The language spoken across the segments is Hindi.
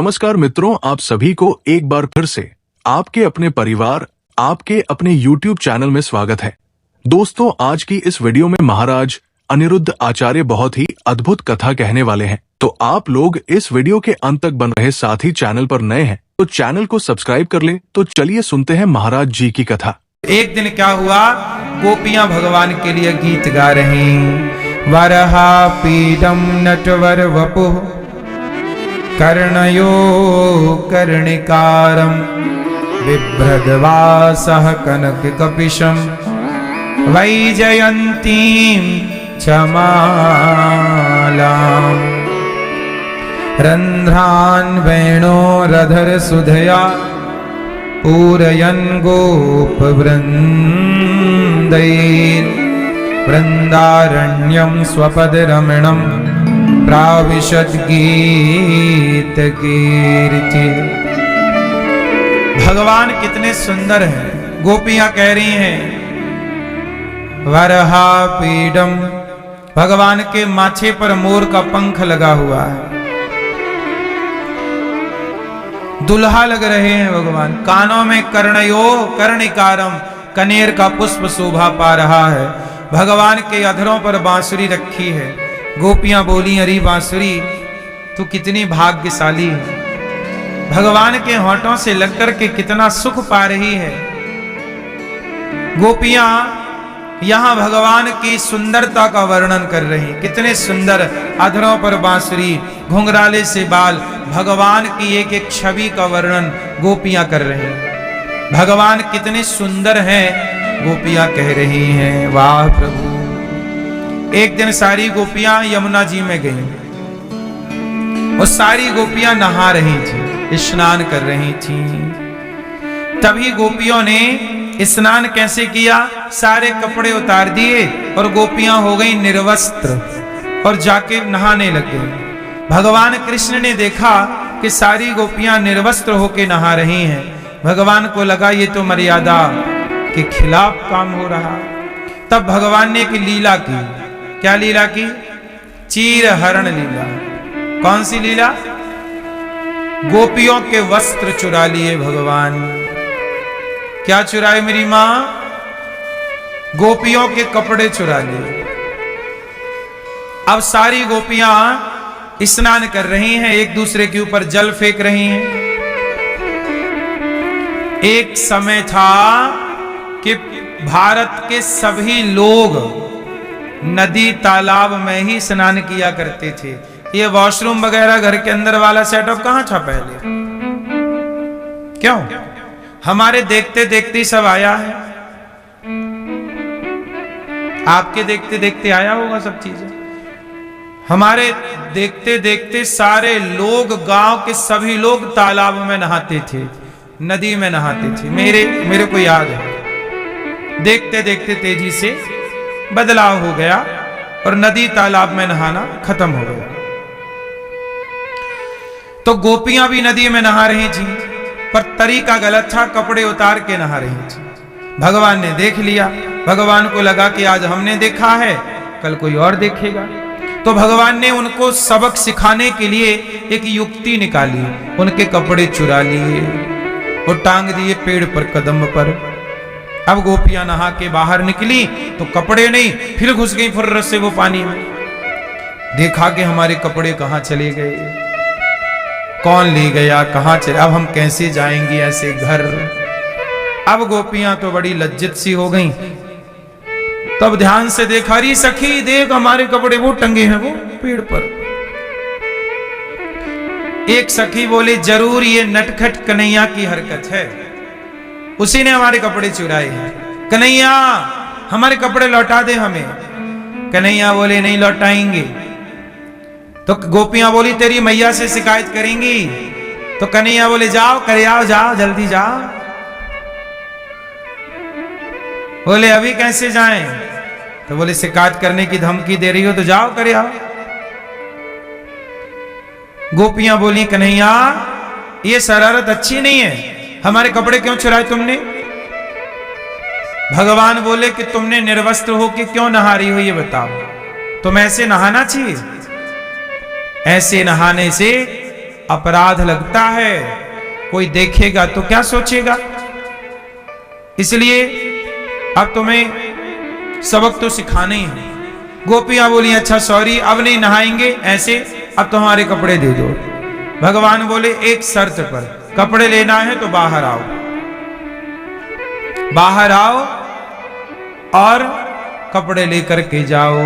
नमस्कार मित्रों, आप सभी को एक बार फिर से आपके अपने परिवार, आपके अपने YouTube चैनल में स्वागत है। दोस्तों, आज की इस वीडियो में महाराज अनिरुद्ध आचार्य बहुत ही अद्भुत कथा कहने वाले हैं। तो आप लोग इस वीडियो के अंत तक बन रहे, साथ ही चैनल पर नए हैं तो चैनल को सब्सक्राइब कर ले। तो चलिए सुनते हैं महाराज जी की कथा। एक दिन क्या हुआ, गोपियां भगवान के लिए गीत गा रही। वरहा पीडम नटवर वपुः कर्णयो कर्णिकारं बिभ्रद्वासः कनककपिशं वैजयन्तीं च मालाम् रन्ध्रान् वेणोरधरसुधया पूरयन् गोपवृन्दैर्वृन्दारण्यं स्वपदरमणं प्राविशद् गीतकीर्ति। भगवान कितने सुंदर हैं। गोपियां कह रही हैं वरहा पीडम, भगवान के माथे पर मोर का पंख लगा हुआ है। दुल्हा लग रहे हैं भगवान। कानों में कर्णयो कर्णिकारम, कनेर का पुष्प शोभा पा रहा है। भगवान के अधरों पर बांसुरी रखी है। गोपियां बोली, अरे बांसुरी तू कितनी भाग्यशाली है, भगवान के होठों से लगकर के कितना सुख पा रही है। गोपियां यहां भगवान की सुंदरता का वर्णन कर रही। कितने सुंदर, अधरों पर बांसुरी, घुंघराले से बाल, भगवान की एक एक छवि का वर्णन गोपियां कर रही हैं। भगवान कितने सुंदर हैं, गोपियां कह रही हैं वाह प्रभु। एक दिन सारी गोपियां यमुना जी में गईं और सारी गोपियां नहा रही थी, स्नान कर रही थी। तभी गोपियों ने स्नान कैसे किया, सारे कपड़े उतार दिए और गोपियां हो गई निर्वस्त्र और जाके नहाने लग गई। भगवान कृष्ण ने देखा कि सारी गोपियां निर्वस्त्र होके नहा रही हैं। भगवान को लगा ये तो मर्यादा के खिलाफ काम हो रहा। तब भगवान ने एक लीला की। क्या लीला की? चीर हरण लीला। कौन सी लीला? गोपियों के वस्त्र चुरा लिए भगवान। क्या चुराए मेरी मां? गोपियों के कपड़े चुरा लिए। अब सारी गोपियां स्नान कर रही हैं, एक दूसरे के ऊपर जल फेंक रही हैं। एक समय था कि भारत के सभी लोग नदी तालाब में ही स्नान किया करते थे। ये वॉशरूम वगैरह घर के अंदर वाला सेटअप कहां था पहले? क्यों? हमारे देखते देखते सब आया है। आपके देखते देखते आया होगा सब चीजें। हमारे देखते देखते सारे लोग, गांव के सभी लोग तालाब में नहाते थे, नदी में नहाते थे। मेरे को याद है। देखते देखते तेजी से बदलाव हो गया और नदी तालाब में नहाना खत्म हो गया। तो गोपियां भी नदी में नहा रही थी, पर तरीका गलत था, कपड़े उतार के नहा रही थी। भगवान ने देख लिया। भगवान को लगा कि आज हमने देखा है, कल कोई और देखेगा। तो भगवान ने उनको सबक सिखाने के लिए एक युक्ति निकाली। उनके कपड़े चुरा लिए और टांग दिए पेड़ पर, कदम पर। अब गोपियां नहा के बाहर निकली तो कपड़े नहीं, फिर घुस गई फुर्र से वो पानी में। देखा कि हमारे कपड़े कहां चले गए, कौन ले गया, कहां चले, अब हम कैसे जाएंगे ऐसे घर। अब गोपियां तो बड़ी लज्जित सी हो गईं। तब ध्यान से देखा, री सखी देख हमारे कपड़े वो टंगे हैं वो पेड़ पर। एक सखी बोली, जरूर ये नटखट कन्हैया की हरकत है, उसी ने हमारे कपड़े चुराए हैं। कन्हैया हमारे कपड़े लौटा दे हमें। कन्हैया बोले नहीं लौटाएंगे। तो गोपियां बोली तेरी मैया से शिकायत करेंगी। तो कन्हैया बोले जाओ करे आओ, जाओ जल्दी जाओ। बोले अभी कैसे जाएं? तो बोले शिकायत करने की धमकी दे रही हो तो जाओ करे आओ। गोपियां बोली कन्हैया ये शरारत अच्छी नहीं है, हमारे कपड़े क्यों चुराए तुमने? भगवान बोले कि तुमने निर्वस्त्र होकर क्यों नहा रही हो ये बताओ। तुम ऐसे नहाना चाहिए, ऐसे नहाने से अपराध लगता है, कोई देखेगा तो क्या सोचेगा। इसलिए अब तुम्हें सबक तो सिखाना ही है। गोपियां बोली अच्छा सॉरी अब नहीं नहाएंगे ऐसे, अब तुम्हारे कपड़े दे दो। भगवान बोले एक शर्त पर, कपड़े लेना है तो बाहर आओ, बाहर आओ और कपड़े लेकर के जाओ।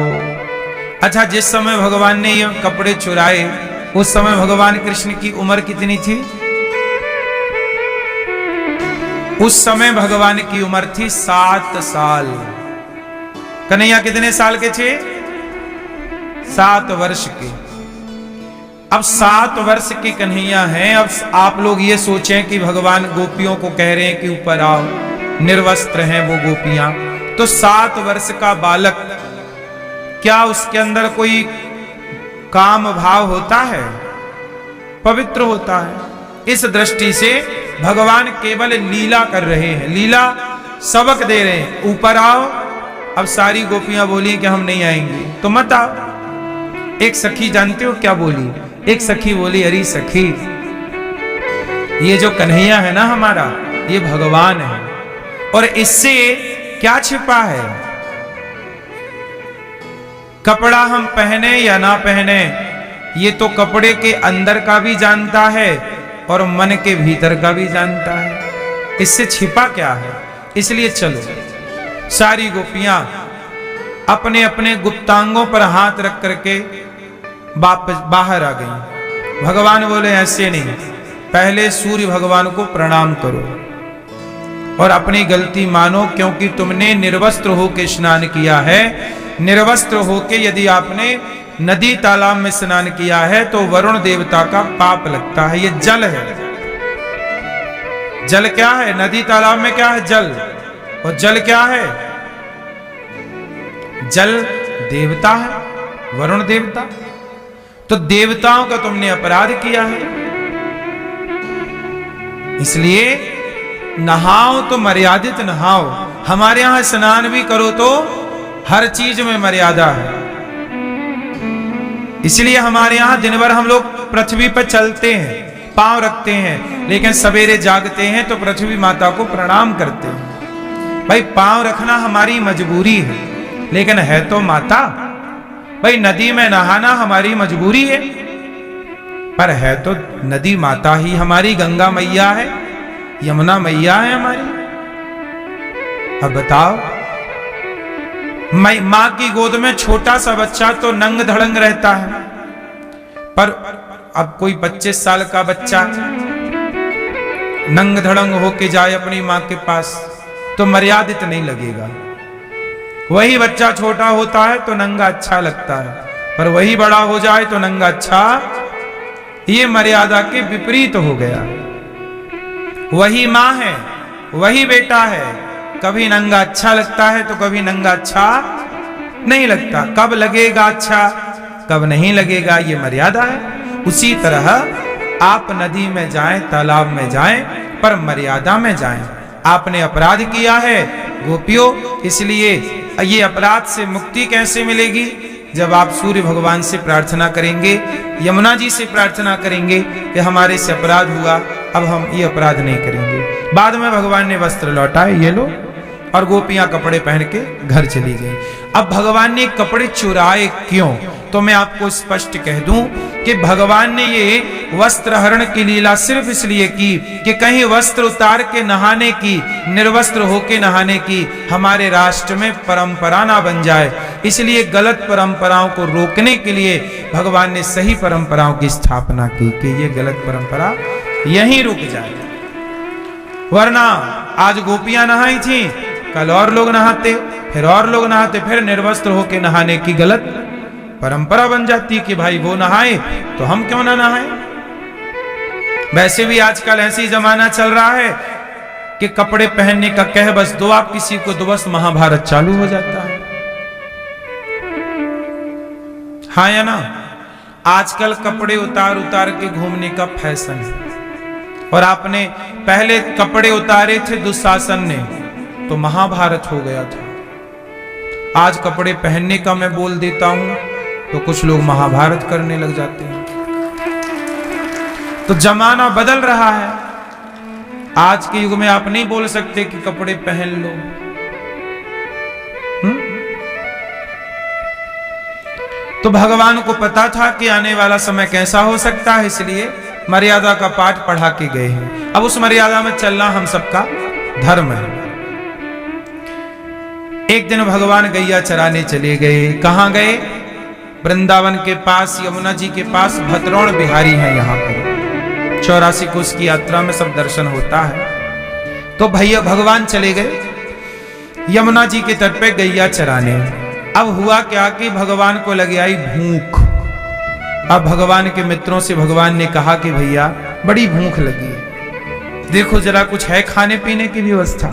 अच्छा, जिस समय भगवान ने ये कपड़े चुराए उस समय भगवान कृष्ण की उम्र कितनी थी? उस समय भगवान की उम्र थी 7 साल। कन्हैया कितने साल के थे? 7 वर्ष के। अब 7 वर्ष के कन्हैया हैं। अब आप लोग ये सोचें कि भगवान गोपियों को कह रहे हैं कि ऊपर आओ, निर्वस्त्र हैं वो गोपियां, तो 7 वर्ष का बालक, क्या उसके अंदर कोई काम भाव होता है? पवित्र होता है। इस दृष्टि से भगवान केवल लीला कर रहे हैं, लीला सबक दे रहे हैं, ऊपर आओ। अब सारी गोपियां बोली कि हम नहीं आएंगी, तो मत आओ। एक सखी जानते हो क्या बोली? एक सखी बोली अरे सखी, ये जो कन्हैया है ना हमारा, ये भगवान है, और इससे क्या छिपा है? कपड़ा हम पहने या ना पहने, ये तो कपड़े के अंदर का भी जानता है और मन के भीतर का भी जानता है। इससे छिपा क्या है? इसलिए चलो, सारी गोपियां अपने अपने गुप्तांगों पर हाथ रख करके वापस बाहर आ गई। भगवान बोले ऐसे नहीं, पहले सूर्य भगवान को प्रणाम करो और अपनी गलती मानो, क्योंकि तुमने निर्वस्त्र होके स्नान किया है। निर्वस्त्र होके यदि आपने नदी तालाब में स्नान किया है तो वरुण देवता का पाप लगता है। ये जल है। जल क्या है? नदी तालाब में क्या है? जल। और जल क्या है? जल देवता है, वरुण देवता। तो देवताओं का तुमने अपराध किया है, इसलिए नहाओ तो मर्यादित नहाओ। हमारे यहां स्नान भी करो तो हर चीज में मर्यादा है। इसलिए हमारे यहां दिन भर हम लोग पृथ्वी पर चलते हैं, पांव रखते हैं, लेकिन सवेरे जागते हैं तो पृथ्वी माता को प्रणाम करते हैं। भाई पांव रखना हमारी मजबूरी है, लेकिन है तो माता। भाई नदी में नहाना हमारी मजबूरी है, पर है तो नदी माता ही हमारी। गंगा मैया है, यमुना मैया है हमारी। अब बताओ, मां की गोद में छोटा सा बच्चा तो नंग धड़ंग रहता है, पर अब कोई 25 साल का बच्चा नंग धड़ंग होके जाए अपनी मां के पास तो मर्यादित नहीं लगेगा। वही बच्चा छोटा होता है तो नंगा अच्छा लगता है, पर वही बड़ा हो जाए तो नंगा अच्छा, ये मर्यादा के विपरीत हो गया। वही मां है, वही बेटा है, कभी नंगा अच्छा लगता है तो कभी नंगा अच्छा नहीं लगता। कब लगेगा अच्छा, कब नहीं लगेगा, ये मर्यादा है। उसी तरह आप नदी में जाएं, तालाब में जाएं, पर मर्यादा में जाएं। आपने अपराध किया है गोपियों, इसलिए ये अपराध से मुक्ति कैसे मिलेगी? जब आप सूर्य भगवान से प्रार्थना करेंगे, यमुना जी से प्रार्थना करेंगे कि हमारे से अपराध हुआ, अब हम ये अपराध नहीं करेंगे। बाद में भगवान ने वस्त्र लौटाए, ये लो, और गोपियां कपड़े पहन के घर चली गई। अब भगवान ने कपड़े चुराए क्यों? तो मैं आपको स्पष्ट कह दूं कि भगवान ने ये वस्त्र हरण की लीला सिर्फ इसलिए की कि कहीं वस्त्र उतार के नहाने की, निर्वस्त्र होके नहाने की हमारे राष्ट्र में परंपरा ना बन जाए। इसलिए गलत परंपराओं को रोकने के लिए भगवान ने सही परंपराओं की स्थापना की कि ये गलत परंपरा यहीं रुक जाए। वरना आज गोपियां नहाई थी, कल और लोग नहाते, फिर और लोग नहाते, फिर निर्वस्त्र होके नहाने की गलत परंपरा बन जाती कि भाई वो नहाए तो हम क्यों ना नहाए। वैसे भी आजकल ऐसी जमाना चल रहा है कि कपड़े पहनने का कह बस दो आप किसी को, तो बस महाभारत चालू हो जाता है। हाँ या ना? आजकल कपड़े उतार उतार के घूमने का फैशन है, और आपने पहले कपड़े उतारे थे दुशासन ने तो महाभारत हो गया था। आज कपड़े पहनने का मैं बोल देता हूं तो कुछ लोग महाभारत करने लग जाते हैं। तो जमाना बदल रहा है। आज के युग में आप नहीं बोल सकते कि कपड़े पहन लो। तो भगवान को पता था कि आने वाला समय कैसा हो सकता है, इसलिए मर्यादा का पाठ पढ़ा के गए हैं। अब उस मर्यादा में चलना हम सबका धर्म है। एक दिन भगवान गैया चराने चले गए। कहां गए? वृंदावन के पास, यमुना जी के पास भद्रोण बिहारी है यहाँ पर। 84 कोस की यात्रा में सब दर्शन होता है। तो भैया भगवान चले गए यमुना जी के तट पे गैया चराने। अब हुआ क्या कि भगवान को लग आई भूख। अब भगवान के मित्रों से भगवान ने कहा कि भैया बड़ी भूख लगी है, देखो जरा कुछ है खाने पीने की व्यवस्था।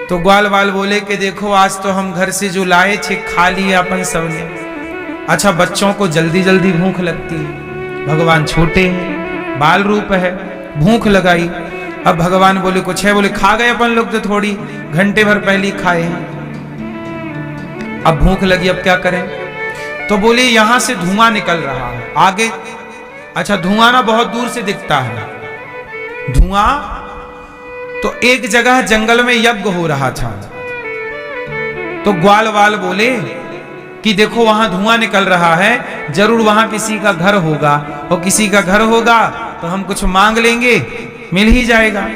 तो ग्वाल वाल बोले कि देखो आज तो हम घर से जो लाए थे खा लिए अपन सबने। अच्छा, बच्चों को जल्दी जल्दी भूख लगती है, भगवान छोटे हैं, बाल रूप है, भूख लगाई। अब भगवान बोले कुछ है? बोले खा गए अपन लोग तो थोड़ी घंटे भर पहले ही खाए हैं। अब भूख लगी, अब क्या करें? तो बोले यहां से धुआं निकल रहा है आगे। अच्छा, धुआं ना बहुत दूर से दिखता है धुआं। तो एक जगह जंगल में यज्ञ हो रहा था। तो ग्वाल वाल बोले कि देखो वहां धुआं निकल रहा है, जरूर वहां किसी का घर होगा, और किसी का घर होगा तो हम कुछ मांग लेंगे, मिल ही जाएगा।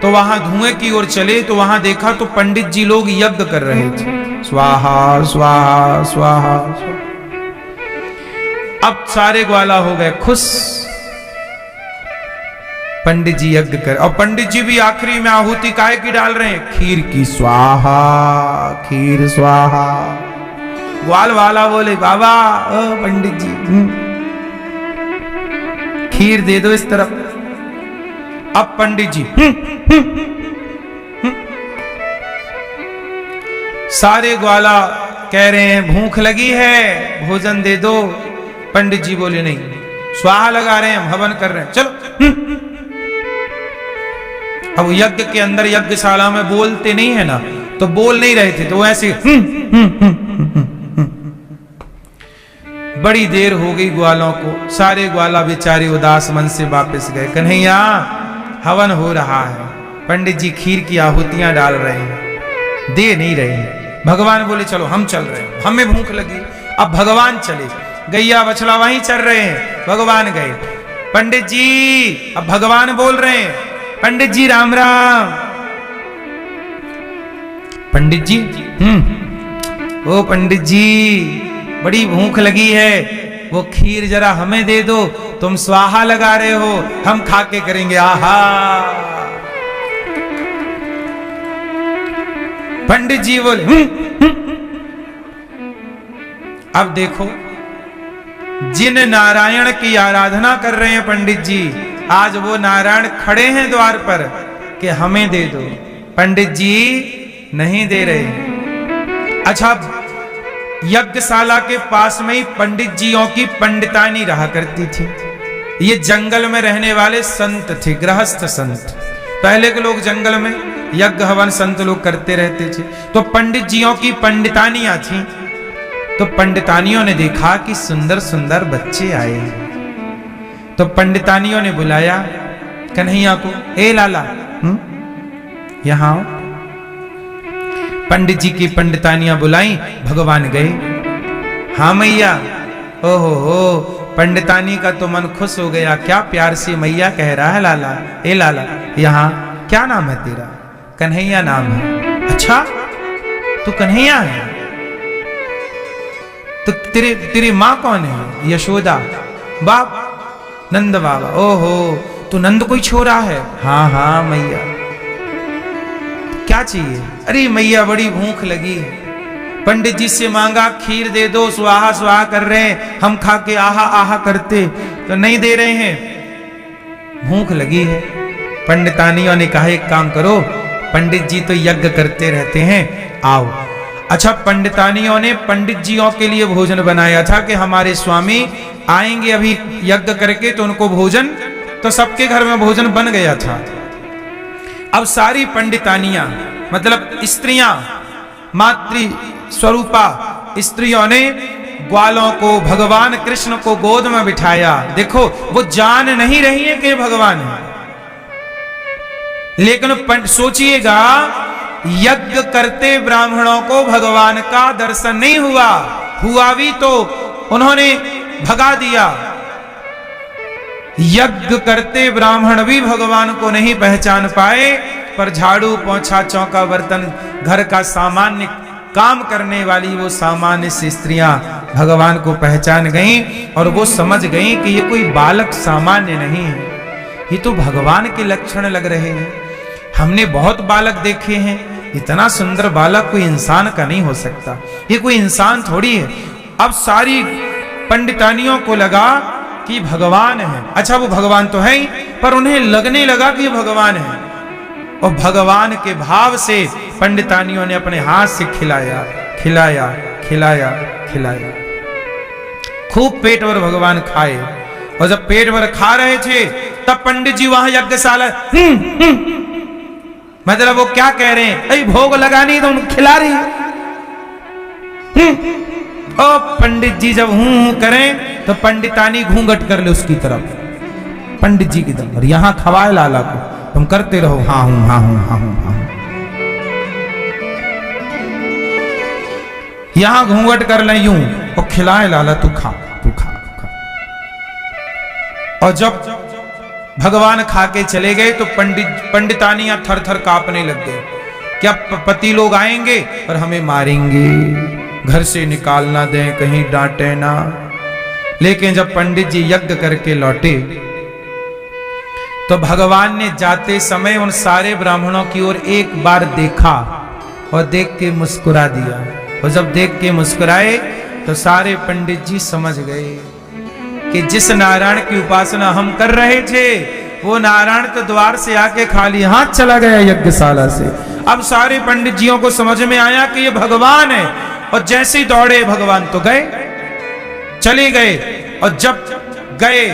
तो वहां धुएं की ओर चले तो वहां देखा तो पंडित जी लोग यज्ञ कर रहे थे, स्वाहा स्वाहा स्वाहा। अब सारे ग्वाला हो गए खुश, पंडित जी यज्ञ कर। और पंडित जी भी आखिरी में आहुति काहे की डाल रहे हैं? खीर की, स्वाहा खीर स्वाहा। ग्वाल वाला बोले बाबा पंडित जी खीर दे दो इस तरफ। अब पंडित जी सारे ग्वाला कह रहे हैं भूख लगी है, भोजन दे दो। पंडित जी बोले नहीं, स्वाहा लगा रहे हैं, हम हवन कर रहे हैं, चलो। अब यज्ञ के अंदर यज्ञशाला में बोलते नहीं है ना, तो बोल नहीं रहे थे, तो ऐसे बड़ी देर हो गई ग्वालों को। सारे ग्वाला बेचारे उदास मन से वापस गए। कन्हैया हवन हो रहा है, पंडित जी खीर की आहुतियां डाल रहे हैं, दे नहीं रहे हैं। भगवान बोले चलो हम चल रहे हैं, हमें भूख लगी। अब भगवान चले, गैया बछड़ा वहीं चल रहे हैं, भगवान गए। पंडित जी, अब भगवान बोल रहे हैं, पंडित जी राम राम। पंडित जी ओ पंडित जी बड़ी भूख लगी है, वो खीर जरा हमें दे दो, तुम स्वाहा लगा रहे हो, हम खा के करेंगे आहा। पंडित जी बोले अब देखो, जिन नारायण की आराधना कर रहे हैं पंडित जी, आज वो नारायण खड़े हैं द्वार पर कि हमें दे दो। पंडित जी नहीं दे रहे। अच्छा, यज्ञशाला के पास में ही पंडित जियों की पंडितानी रहा करती थी। ये जंगल में रहने वाले संत थे, गृहस्थ संत। पहले के लोग जंगल में यज्ञ हवन संत लोग करते रहते थे। तो पंडित जियों की पंडितानियां थी। तो पंडितानियों ने देखा कि सुंदर सुंदर बच्चे आए। तो पंडितानियों ने बुलाया कन्हैया को, ए लाला यहां आओ। पंडित जी की पंडितानियां बुलाई, भगवान गए। हाँ मैया, ओहो हो, पंडितानी का तो मन खुश हो गया, क्या प्यार से मैया कह रहा है लाला। ए लाला यहाँ क्या नाम है तेरा? कन्हैया नाम है। अच्छा तू कन्हैया है, तो तेरी माँ कौन है? यशोदा। बाप नंद बाबा। ओहो, तू नंद कोई छोरा है? हाँ हाँ मैया। क्या चाहिए? अरे मैया बड़ी भूख लगी है, पंडित जी से मांगा खीर दे दो, स्वाहा स्वाहा कर रहे हैं, हम खा के आहा आहा करते, तो नहीं दे रहे हैं, भूख लगी है। पंडितानियों ने कहा एक काम करो, पंडित जी तो यज्ञ करते रहते हैं, आओ। अच्छा, पंडितानियों ने पंडित जियों के लिए भोजन बनाया था कि हमारे स्वामी आएंगे अभी यज्ञ करके, तो उनको भोजन, तो सबके घर में भोजन बन गया था। अब सारी पंडितानियां मतलब स्त्रियां, मातृ स्वरूपा स्त्रियों ने ग्वालों को, भगवान कृष्ण को गोद में बिठाया। देखो वो जान नहीं रही है कि भगवान है, लेकिन सोचिएगा यज्ञ करते ब्राह्मणों को भगवान का दर्शन नहीं हुआ, हुआ भी तो उन्होंने भगा दिया। यज्ञ करते ब्राह्मण भी भगवान को नहीं पहचान पाए, पर झाड़ू पोंछा चौका बर्तन घर का सामान्य काम करने वाली वो सामान्य सी स्त्रियां भगवान को पहचान गईं और वो समझ गईं कि ये कोई बालक सामान्य नहीं है, ये तो भगवान के लक्षण लग रहे हैं। हमने बहुत बालक देखे हैं, इतना सुंदर बालक कोई इंसान का नहीं हो सकता, ये कोई इंसान थोड़ी है। अब सारी पंडितानियों को लगा कि भगवान है। अच्छा वो भगवान तो है ही, पर उन्हें लगने लगा कि भगवान है, और भगवान के भाव से पंडितानियों ने अपने हाथ से खिलाया खिलाया खिलाया खिलाया, खूब पेट भर भगवान खाए। और जब पेट भर खा रहे थे तब पंडित जी वहां यज्ञशाला मतलब वो क्या कह रहे हैं, अरे भोग लगानी तो उनको खिला रही है। ओ पंडित जी जब हूं करें तो पंडितानी घूंघट कर ले उसकी तरफ, पंडित जी की तरफ, और यहां खवाए लाला को, तुम करते रहो हाँ हूं हाँ हूं हाँ हूं हाँ हूं। यहां घूंघट कर ले यूं और खिलाए लाला, तू खा तू खा खा। और जब भगवान खा के चले गए तो पंडितानियां थर थर कांपने लग गए, क्या पति लोग आएंगे और हमें मारेंगे, घर से निकाल ना दें, कहीं डांटे ना। लेकिन जब पंडित जी यज्ञ करके लौटे तो भगवान ने जाते समय उन सारे ब्राह्मणों की ओर एक बार देखा और देख के मुस्कुरा दिया। और जब देख के मुस्कुराए तो सारे पंडित जी समझ गए कि जिस नारायण की उपासना हम कर रहे थे वो नारायण तो द्वार से आके खाली हाथ चला गया यज्ञशाला से। अब सारे पंडित जियों को समझ में आया कि ये भगवान है, और जैसे ही दौड़े भगवान तो गए, चले गए। और जब गए